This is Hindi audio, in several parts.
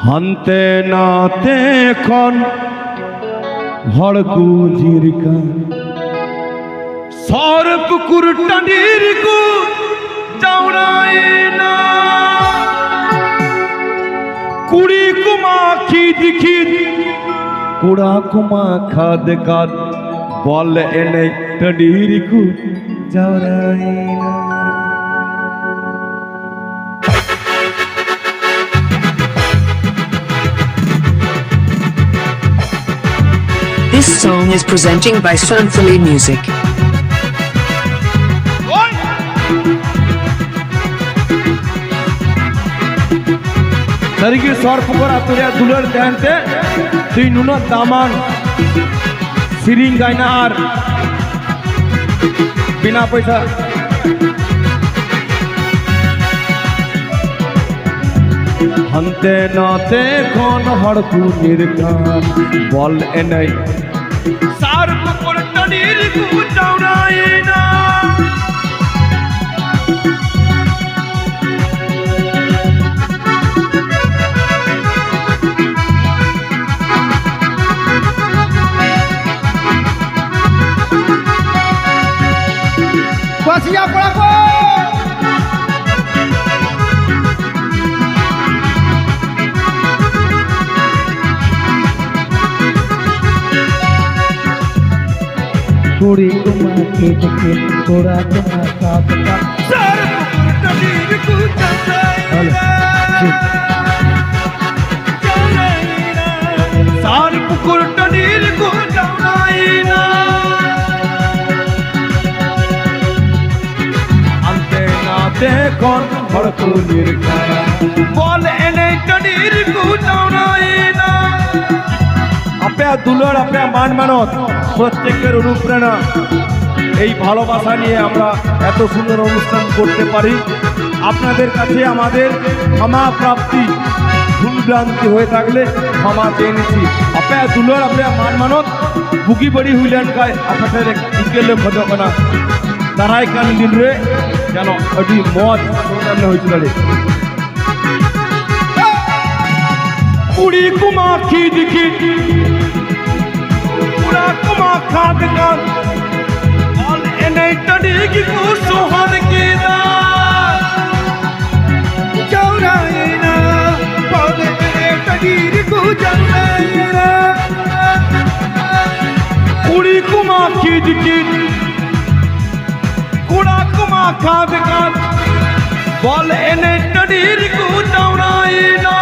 হানতে নাতে খন হড়কু জিরকা সর পুকুর টানির কু চাউড়ায় না কুড়ি কুমা খিদ খিদ কুড়া কুমা খাদ খাদ বল এনে টানির কু চাউড়ায় না। This song is presenting by Sanfali Music. सरिगी सौर पुकरा तुरिया दुलर जानते तुई नुना दामान सिरिंग गायनार बिना पैसा हंते नाते कौन हड़कू निर्गान बल एने सार पुकुर टनीर कु चाउराए ना बसिया पड़ा को कुड़ी कुमा कीट कीट कुड़ा कुमा काप काप सर टनीर कु चाउराइना सार पुकुर टनीर कु चाउराइना अंते नाते कौन हड़कू निर्गाया बल एने टनीर कु चाउराइना আপে দুলার আপে মান মানত প্রত্যেকের অনুপ্রেরণা এই ভালোবাসা নিয়ে আমরা এত সুন্দর অনুষ্ঠান করতে পারি। আপনাদের কাছে আমাদের ক্ষমা প্রাপ্তি ভুলভ্রান্তি হয়ে থাকলে ক্ষমা চেয়ে নিচ্ছি। আপে দুলার আপে মান মানত বুকি বড়ি হুইলেন কায় আপনাদের ইকেলে ভদকনা তারাই কান দিন রে যেন আদি মত প্রোগ্রাম হয়েছিল রে কুড়ি কুমা খিদ খিদ কুড়া কুমা খাদ খাদ বল এনে টনির কু সোহার কে দা চাউরায় না বল এনে টনির কু চাউরায় না কুড়ি কুমা খিদ খিদ কুড়া কুমা খাদ খাদ বল এনে টনির কু চাউরায় না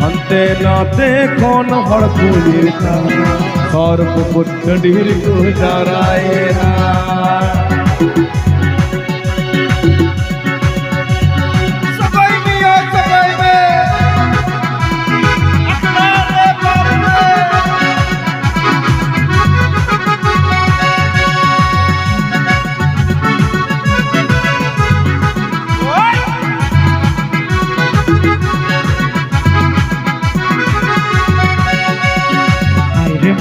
हंते नाते कौन हड़कू निर्गा सौर पुकुर टनीर कु चाउराए ना। सगाई मिया सगाई में अकड़ा रे बाप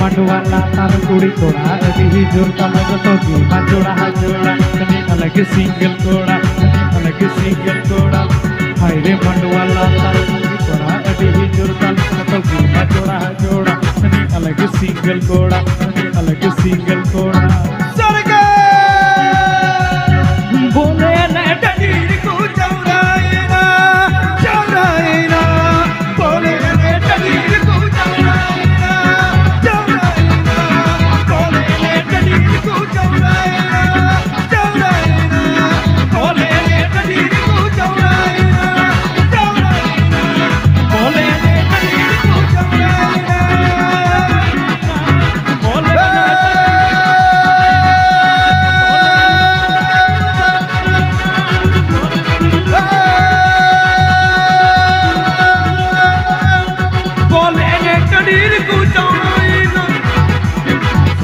मंडवाला तार कुड़ी कोड़ा अभी जोर तलग तो की जोड़ा जोड़ा कने अलग सिंगल कोड़ा अलग सिंगल कोड़ा हाय रे मंडवाला तार कुड़ी कोड़ा अभी जोर तलग तो की जोड़ा जोड़ा कने अलग सिंगल कोड़ा कने अलग सिंगल कोड़ा सरगे बोले ने टनीर कु चाउराए ना बोले ने टनीर कु चाउराए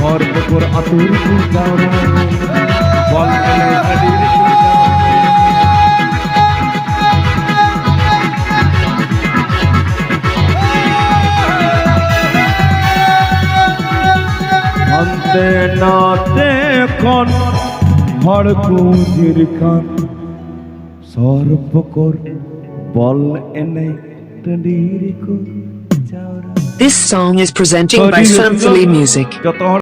और पुकुर अतुर कु चाउराए बल एने टनीर कु हंते नाते कौन हड़कू निर्गा सौर पुकुर বল এনে টডির কো চাওড়া This song is presenting by Sanfili Music. যত